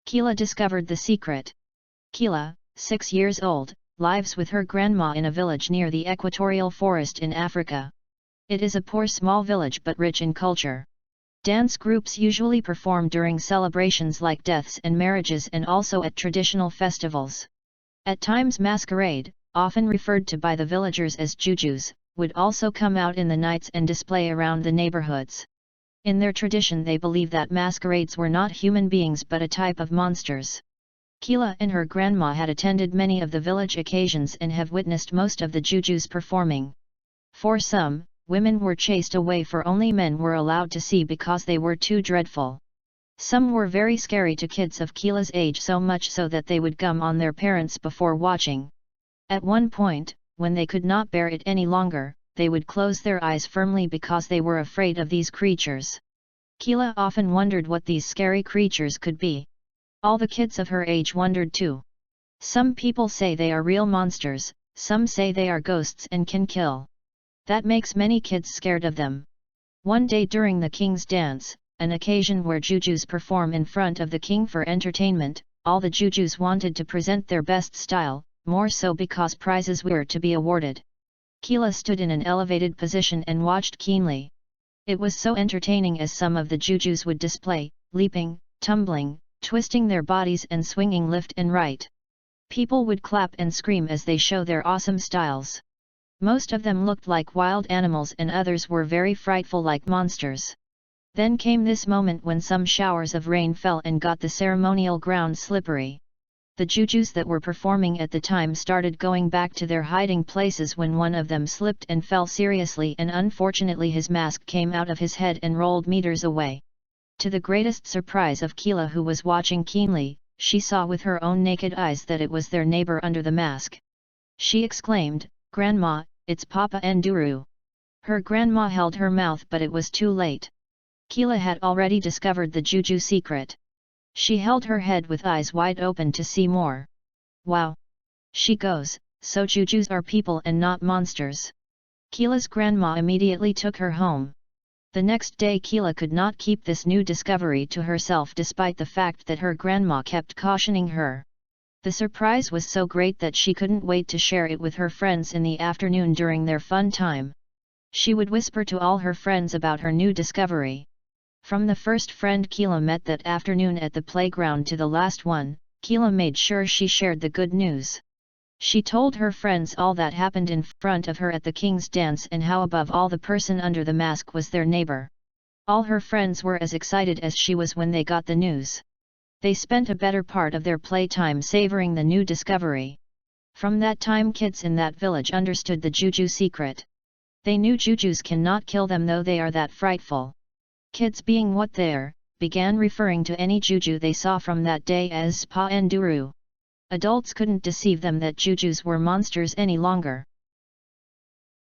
Kila discovered the secret. Kila, 6 years old, lives with her grandma in a village near the equatorial forest in Africa. It is a poor small village but rich in culture. Dance groups usually perform during celebrations like deaths and marriages and also at traditional festivals. At times masquerade, often referred to by the villagers as jujus, would also come out in the nights and display around the neighborhoods. In their tradition they believe that masquerades were not human beings but a type of monsters. Kila and her grandma had attended many of the village occasions and have witnessed most of the jujus performing. For some, women were chased away for only men were allowed to see because they were too dreadful. Some were very scary to kids of Kila's age, so much so that they would gum on their parents before watching. At one point, when they could not bear it any longer, they would close their eyes firmly because they were afraid of these creatures. Kila often wondered what these scary creatures could be. All the kids of her age wondered too. Some people say they are real monsters, some say they are ghosts and can kill. That makes many kids scared of them. One day during the king's dance, an occasion where jujus perform in front of the king for entertainment, all the jujus wanted to present their best style, more so because prizes were to be awarded. Kila stood in an elevated position and watched keenly. It was so entertaining as some of the jujus would display, leaping, tumbling, twisting their bodies and swinging left and right. People would clap and scream as they show their awesome styles. Most of them looked like wild animals and others were very frightful like monsters. Then came this moment when some showers of rain fell and got the ceremonial ground slippery. The jujus that were performing at the time started going back to their hiding places when one of them slipped and fell seriously, and unfortunately his mask came out of his head and rolled meters away. To the greatest surprise of Kila, who was watching keenly, she saw with her own naked eyes that it was their neighbor under the mask. She exclaimed, "Grandma, it's Papa Nduru." Her grandma held her mouth, but it was too late. Kila had already discovered the juju secret. She held her head with eyes wide open to see more. "Wow!" she goes, "so jujus are people and not monsters." Kila's grandma immediately took her home. The next day Kila could not keep this new discovery to herself despite the fact that her grandma kept cautioning her. The surprise was so great that she couldn't wait to share it with her friends in the afternoon during their fun time. She would whisper to all her friends about her new discovery. From the first friend Kila met that afternoon at the playground to the last one, Kila made sure she shared the good news. She told her friends all that happened in front of her at the king's dance and how above all the person under the mask was their neighbor. All her friends were as excited as she was when they got the news. They spent a better part of their playtime savoring the new discovery. From that time kids in that village understood the juju secret. They knew jujus cannot kill them though they are that frightful. Kids, being what they're, began referring to any juju they saw from that day as Pa Nduru. Adults couldn't deceive them that jujus were monsters any longer.